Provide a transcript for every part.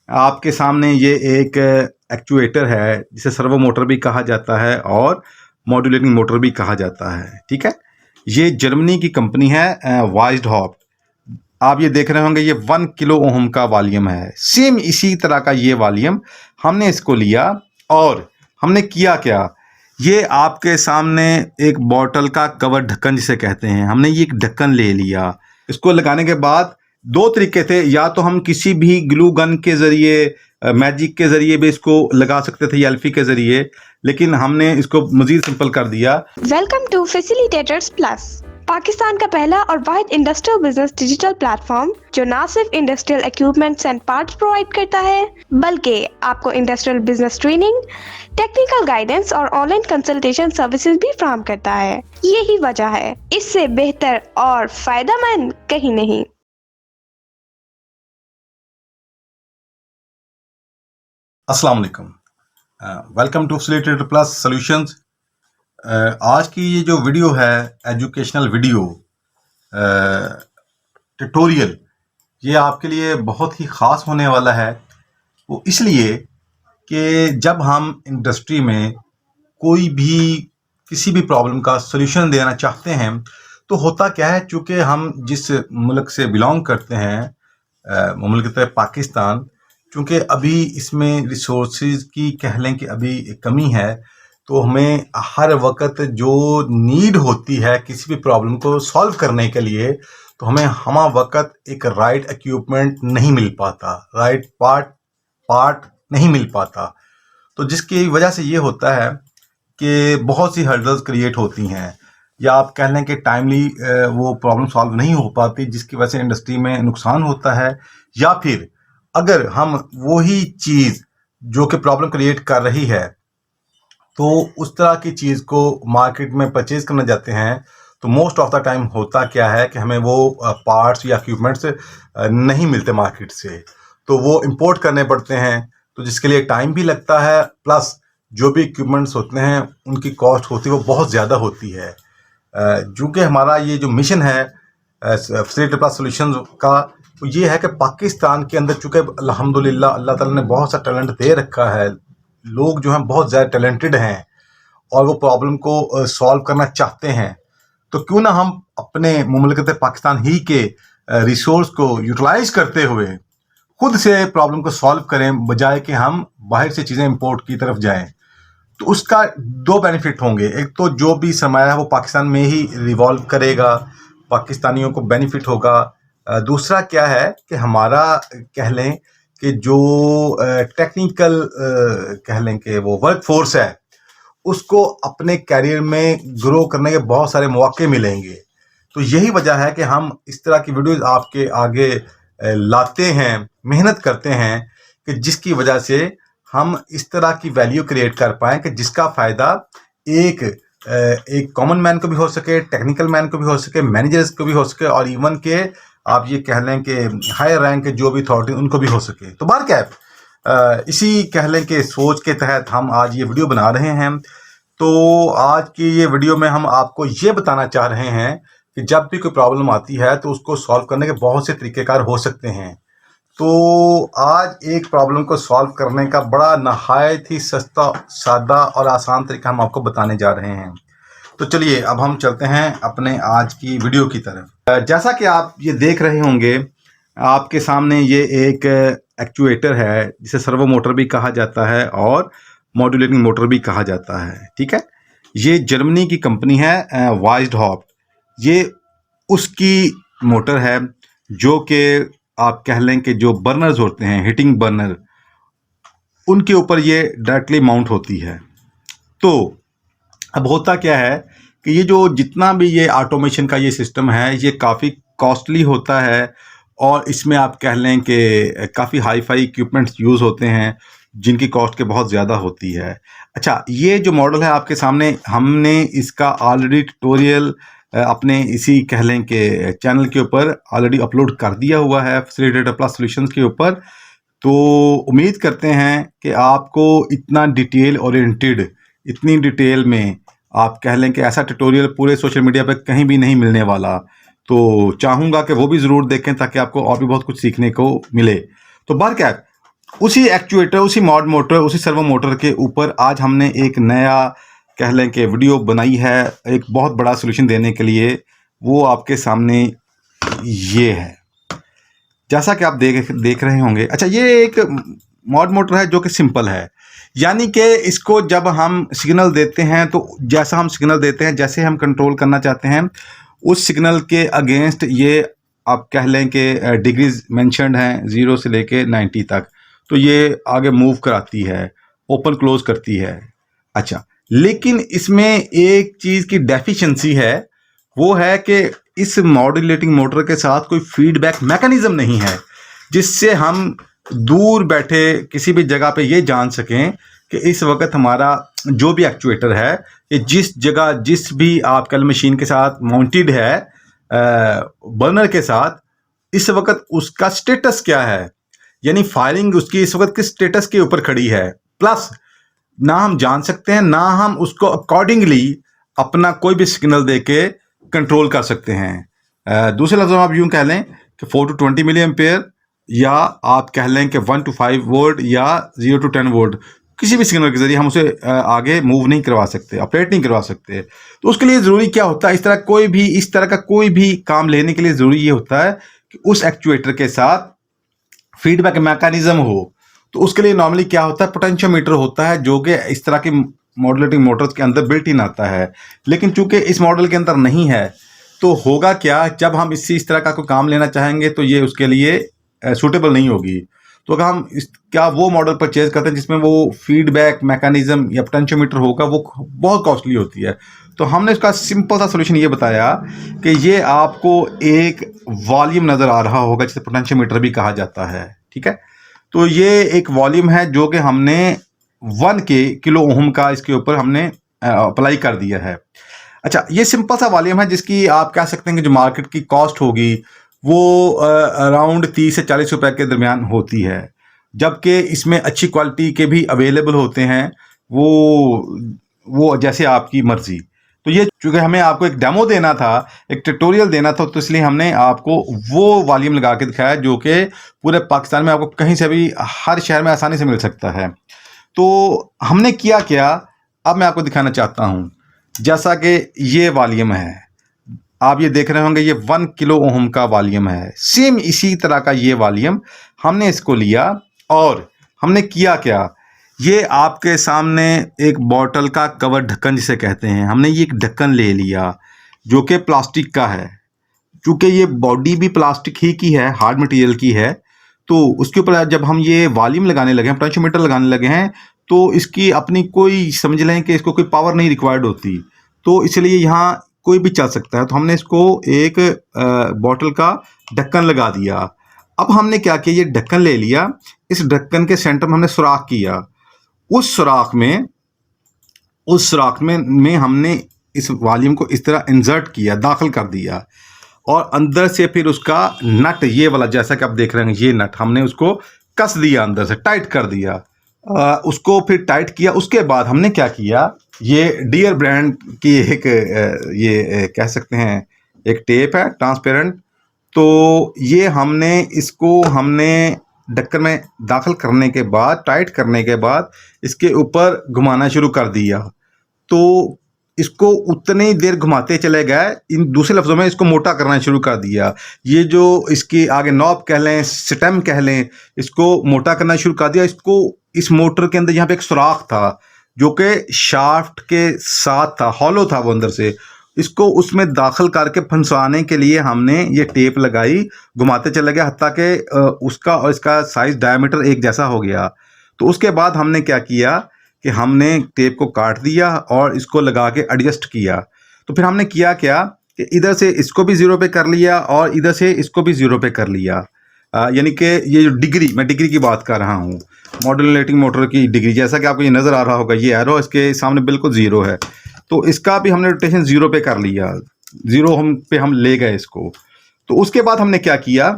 आपके सामने ये एक एक्चुएटर है जिसे सर्वो मोटर भी कहा जाता है और मॉड्यूलेटिंग मोटर भी कहा जाता है। ठीक है, ये जर्मनी की कंपनी है वाइस्डहॉफ। आप ये देख रहे होंगे, ये 1 किलो ओम का वॉल्यूम है। सेम इसी तरह का ये वॉल्यूम हमने इसको लिया और हमने किया क्या, ये आपके सामने एक बॉटल का कवर ढक्कन जिसे कहते हैं, हमने ये एक ढक्कन ले लिया। इसको लगाने के बाद दो तरीके थे, या तो हम किसी भी ग्लू गन के ज़रिए मैजिक के ज़रिए भी इसको लगा सकते थे या एल्फी के ज़रिए, लेकिन हमने इसको मज़ीद सिंपल कर दिया। Welcome to facilitators plus, Pakistan का पहला और वाहिद इंडस्ट्रियल बिजनेस डिजिटल प्लेटफॉर्म जो न सिर्फ industrial equipments and parts provide करता है बल्कि आपको industrial business training, technical guidance और ऑनलाइन कंसल्टेशन सर्विसेज भी फराहम करता है। यही वजह है, इससे बेहतर और फायदेमंद कहीं नहीं। अस्सलाम वालेकुम, welcome to facilitator plus solutions. आज की ये जो वीडियो है, एजुकेशनल वीडियो ट्यूटोरियल, ये आपके लिए बहुत ही ख़ास होने वाला है। वो इसलिए कि जब हम इंडस्ट्री में कोई भी किसी भी प्रॉब्लम का सॉल्यूशन देना चाहते हैं तो होता क्या है, चूँकि हम जिस मुल्क से बिलोंग करते हैं, मुल्क है पाकिस्तान, चूँकि अभी इसमें रिसोर्सेज की कह लें कि अभी कमी है, तो हमें हर वक्त जो नीड होती है किसी भी प्रॉब्लम को सॉल्व करने के लिए, तो हमें हमा वक्त एक राइट इक्विपमेंट नहीं मिल पाता, राइट पार्ट नहीं मिल पाता। तो जिसकी वजह से ये होता है कि बहुत सी हर्डल्स क्रिएट होती हैं, या आप कह लें कि टाइमली वो प्रॉब्लम सॉल्व नहीं हो पाती, जिसकी वजह से इंडस्ट्री में नुकसान होता है। या फिर अगर हम वही चीज़ जो कि प्रॉब्लम क्रिएट कर रही है, तो उस तरह की चीज़ को मार्केट में परचेज करना जाते हैं, तो मोस्ट ऑफ द टाइम होता क्या है कि हमें वो पार्ट्स या इक्विपमेंट्स नहीं मिलते मार्केट से, तो वो इंपोर्ट करने पड़ते हैं, तो जिसके लिए टाइम भी लगता है, प्लस जो भी इक्विपमेंट्स होते हैं उनकी कॉस्ट होती है वो बहुत ज़्यादा होती है। चूँकि हमारा ये जो मिशन है फैसिलिटेटर प्लस सॉल्यूशंस का, तो ये है कि पाकिस्तान के अंदर चूँकि अल्हम्दुलिल्लाह अल्लाह ताला ने बहुत सा टैलेंट दे रखा है, लोग जो हैं बहुत ज़्यादा टैलेंटेड हैं और वो प्रॉब्लम को सॉल्व करना चाहते हैं, तो क्यों ना हम अपने मुमलिकत पाकिस्तान ही के रिसोर्स को यूटिलाइज करते हुए खुद से प्रॉब्लम को सॉल्व करें, बजाय कि हम बाहर से चीज़ें इंपोर्ट की तरफ जाएं। तो उसका दो बेनिफिट होंगे, एक तो जो भी सरमाया है वो पाकिस्तान में ही रिवॉल्व करेगा, पाकिस्तानियों को बेनिफिट होगा। दूसरा क्या है कि हमारा कह लें कि जो टेक्निकल कह लें कि वो वर्क फोर्स है, उसको अपने कैरियर में ग्रो करने के बहुत सारे मौके मिलेंगे। तो यही वजह है कि हम इस तरह की वीडियोस आपके आगे लाते हैं, मेहनत करते हैं, कि जिसकी वजह से हम इस तरह की वैल्यू क्रिएट कर पाएँ कि जिसका फ़ायदा एक कॉमन मैन को भी हो सके, टेक्निकल मैन को भी हो सके, मैनेजर्स को भी हो सके, और इवन के आप ये कह लें कि हायर रैंक के जो भी अथॉरिटी उनको भी हो सके। तो बहरकैफ इसी कह लें कि सोच के तहत हम आज ये वीडियो बना रहे हैं। तो आज की ये वीडियो में हम आपको ये बताना चाह रहे हैं कि जब भी कोई प्रॉब्लम आती है तो उसको सॉल्व करने के बहुत से तरीक़ेकार हो सकते हैं। तो आज एक प्रॉब्लम को सॉल्व करने का बड़ा नहायत ही सस्ता, सादा और आसान तरीका हम आपको बताने जा रहे हैं। तो चलिए अब हम चलते हैं अपने आज की वीडियो की तरफ। जैसा कि आप ये देख रहे होंगे, आपके सामने ये एक एक्चुएटर है जिसे सर्वो मोटर भी कहा जाता है और मॉड्यूलेटिंग मोटर भी कहा जाता है। ठीक है, ये जर्मनी की कंपनी है वाइस्डहॉफ। ये उसकी मोटर है जो कि आप कह लें कि जो बर्नर्स होते हैं, हीटिंग बर्नर, उनके ऊपर ये डायरेक्टली माउंट होती है। तो अब होता क्या है कि ये जो जितना भी ये ऑटोमेशन का ये सिस्टम है, ये काफ़ी कॉस्टली होता है, और इसमें आप कह लें कि काफ़ी हाई फाई इक्विपमेंट्स यूज़ होते हैं जिनकी कॉस्ट के बहुत ज़्यादा होती है। अच्छा, ये जो मॉडल है आपके सामने, हमने इसका ऑलरेडी ट्यूटोरियल अपने इसी कह लें कि चैनल के ऊपर ऑलरेडी अपलोड कर दिया हुआ है, फैसिलिटेटर प्लस सॉल्यूशंस के ऊपर। तो उम्मीद करते हैं कि आपको इतना डिटेल ओरिएंटेड, इतनी डिटेल में आप कह लें कि ऐसा ट्यूटोरियल पूरे सोशल मीडिया पे कहीं भी नहीं मिलने वाला। तो चाहूँगा कि वो भी ज़रूर देखें ताकि आपको और भी बहुत कुछ सीखने को मिले। तो बहरकैफ उसी एक्चुएटर, उसी मॉड मोटर, उसी सर्वो मोटर के ऊपर आज हमने एक नया कह लें कि वीडियो बनाई है एक बहुत बड़ा सोल्यूशन देने के लिए। वो आपके सामने ये है, जैसा कि आप देख रहे होंगे। अच्छा, ये एक मॉड मोटर है जो कि सिंपल है, यानी कि इसको जब हम सिग्नल देते हैं तो जैसा हम सिग्नल देते हैं, जैसे हम कंट्रोल करना चाहते हैं उस सिग्नल के अगेंस्ट ये आप कह लें कि डिग्रीज मेंशन्ड हैं 0 से लेके 90 तक, तो ये आगे मूव कराती है, ओपन क्लोज करती है। अच्छा, लेकिन इसमें एक चीज़ की डेफिशिएंसी है, वो है कि इस मॉड्यूलेटिंग मोटर के साथ कोई फीडबैक मैकेनिज्म नहीं है जिससे हम दूर बैठे किसी भी जगह पे ये जान सकें कि इस वक्त हमारा जो भी एक्चुएटर है ये जिस जगह जिस भी आप कल मशीन के साथ माउंटेड है बर्नर के साथ, इस वक्त उसका स्टेटस क्या है, यानी फायरिंग उसकी इस वक्त किस स्टेटस के यूपर खड़ी है। प्लस ना हम जान सकते हैं, ना हम उसको अकॉर्डिंगली अपना कोई भी सिग्नल देके कंट्रोल कर सकते हैं। दूसरे लफ्ज़ों में आप यूं कह लें कि 4 to 20 मिली एम्पेयर, या आप कह लें कि 1 to 5 वोल्ट या 0 to 10 वोल्ट, किसी भी सिग्नल के जरिए हम उसे आगे मूव नहीं करवा सकते, ऑपरेट नहीं करवा सकते। तो उसके लिए ज़रूरी क्या होता है, इस तरह का कोई भी काम लेने के लिए ज़रूरी ये होता है कि उस एक्चुएटर के साथ फीडबैक मैकेनिज्म हो। तो उसके लिए नॉर्मली क्या होता है, पोटेंशियोमीटर होता है जो कि इस तरह की मॉड्यूलेटिंग मोटर्स के अंदर बिल्ट इन आता है। लेकिन चूंकि इस मॉडल के अंदर नहीं है, तो होगा क्या, जब हम इस तरह का कोई काम लेना चाहेंगे तो ये उसके लिए सूटेबल नहीं होगी। तो अगर हम क्या वो मॉडल परचेज करते हैं जिसमें वो फीडबैक मैकेनिज्म या पोटेंशियोमीटर होगा, वो बहुत कॉस्टली होती है। तो हमने इसका सिंपल सा सोल्यूशन ये बताया कि ये आपको एक वॉल्यूम नज़र आ रहा होगा जिसे पोटेंशियोमीटर भी कहा जाता है, ठीक है। तो ये एक वॉल्यूम है जो कि हमने 1 किलो ओम का इसके ऊपर हमने अप्लाई कर दिया है। अच्छा, ये सिंपल सा वॉल्यूम है जिसकी आप कह सकते हैं कि जो मार्केट की कॉस्ट होगी वो अराउंड 30 से 40 रुपए के दरमियान होती है, जबकि इसमें अच्छी क्वालिटी के भी अवेलेबल होते हैं, वो जैसे आपकी मर्जी। तो ये चूंकि हमें आपको एक डेमो देना था, एक ट्यूटोरियल देना था, तो इसलिए हमने आपको वो वॉल्यूम लगा के दिखाया जो कि पूरे पाकिस्तान में आपको कहीं से भी हर शहर में आसानी से मिल सकता है। तो हमने किया क्या, अब मैं आपको दिखाना चाहता हूँ। जैसा कि ये वॉल्यूम है, आप ये देख रहे होंगे, ये 1 किलो ओम का वॉल्यूम है। सेम इसी तरह का ये वॉल्यूम हमने इसको लिया और हमने किया क्या, ये आपके सामने एक बॉटल का कवर ढक्कन जिसे कहते हैं, हमने ये एक ढक्कन ले लिया जो कि प्लास्टिक का है। चूँकि ये बॉडी भी प्लास्टिक ही की है, हार्ड मटेरियल की है, तो उसके ऊपर जब हम ये वॉल्यूम लगाने लगे हैं, पोटेंशियोमीटर लगाने लगे हैं, तो इसकी अपनी कोई समझ लें कि इसको कोई पावर नहीं रिक्वायर्ड होती, तो इसलिए यहाँ कोई भी चल सकता है। तो हमने इसको एक बॉटल का ढक्कन लगा दिया। अब हमने क्या किया, ये ढक्कन ले लिया, इस ढक्कन के सेंटर में हमने सुराख किया। उस सुराख में हमने इस वॉल्यूम को इस तरह इंसर्ट किया, दाखिल कर दिया, और अंदर से फिर उसका नट, ये वाला जैसा कि आप देख रहे हैं, ये नट हमने उसको कस दिया, अंदर से टाइट कर दिया। उसको फिर टाइट किया। उसके बाद हमने क्या किया, ये डियर ब्रांड की एक ये कह सकते हैं एक टेप है ट्रांसपेरेंट, तो ये हमने ढक्कन में दाखिल करने के बाद, टाइट करने के बाद इसके ऊपर घुमाना शुरू कर दिया। तो इसको उतनी देर घुमाते चले गए, इन दूसरे लफ्ज़ों में इसको मोटा करना शुरू कर दिया। ये जो इसकी आगे नॉब कह लें, स्टेम कह लें, इसको मोटा करना शुरू कर दिया। इसको इस मोटर के अंदर यहाँ पे एक सुराख था जो कि शाफ्ट के साथ था, हॉलो था वो अंदर से। इसको उसमें दाखिल करके फंसाने के लिए हमने ये टेप लगाई, घुमाते चले गए, हत्ता कि उसका और इसका साइज डायमीटर एक जैसा हो गया। तो उसके बाद हमने क्या किया कि हमने टेप को काट दिया और इसको लगा के एडजस्ट किया। तो फिर हमने किया क्या कि इधर से इसको भी 0 पे कर लिया और इधर से इसको भी 0 पे कर लिया। यानी कि ये जो मैं डिग्री की बात कर रहा हूँ, मॉड्यूलेटिंग मोटर की डिग्री, जैसा कि आपको ये नज़र आ रहा होगा, ये एरो इसके सामने बिल्कुल 0 है, तो इसका भी हमने रोटेशन 0 पे कर लिया, 0 हम ले गए इसको। तो उसके बाद हमने क्या किया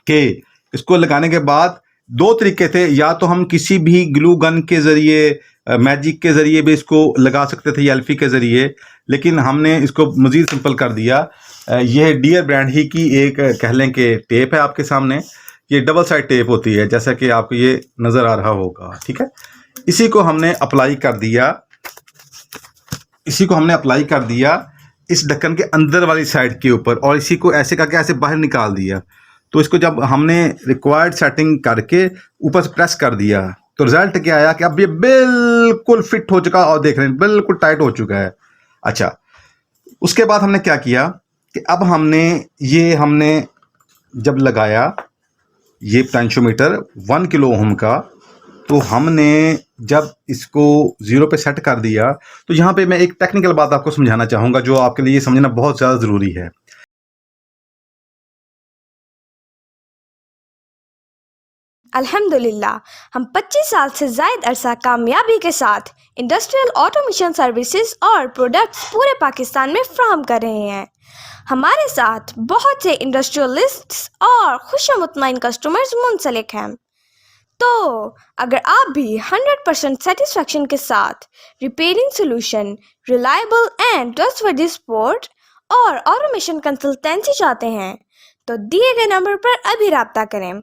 कि इसको लगाने के बाद 2 तरीके थे, या तो हम किसी भी ग्लू गन के ज़रिए, मैजिक के ज़रिए भी इसको लगा सकते थे, एल्फी के ज़रिए, लेकिन हमने इसको मज़ीद सिंपल कर दिया। यह डियर ब्रांड ही की एक कह लें कि टेप है आपके सामने, ये डबल साइड टेप होती है, जैसा कि आपको ये नज़र आ रहा होगा। ठीक है, इसी को हमने अप्लाई कर दिया, इस ढक्कन के अंदर वाली साइड के ऊपर, और इसी को ऐसे करके ऐसे बाहर निकाल दिया। तो इसको जब हमने रिक्वायर्ड सेटिंग करके ऊपर से प्रेस कर दिया, तो रिजल्ट क्या आया कि अब ये बिल्कुल फिट हो चुका, और देख रहे हैं बिल्कुल टाइट हो चुका है। अच्छा, उसके बाद हमने क्या किया कि अब हमने जब लगाया ये पोटेंशियोमीटर 1 किलो ओम का, तो हमने जब इसको 0 पे सेट कर दिया, तो यहाँ पे मैं एक टेक्निकल बात आपको समझाना चाहूँगा जो आपके लिए समझना बहुत ज़्यादा ज़रूरी है। अल्हम्दुलिल्लाह, हम 25 साल से ज़ायद अरसा कामयाबी के साथ इंडस्ट्रियल ऑटोमेशन सर्विसेज और प्रोडक्ट्स पूरे पाकिस्तान में फ्राहम कर रहे हैं। हमारे साथ बहुत से इंडस्ट्रियलिस्ट्स और खुशमुतमईन कस्टमर्स मुंसलिक हैं। तो अगर आप भी 100% सेटिस्फेक्शन के साथ repairing solution, reliable and trustworthy support और ऑटोमेशन कंसल्टेंसी चाहते हैं, तो दिए गए नंबर पर अभी राब्ता करें।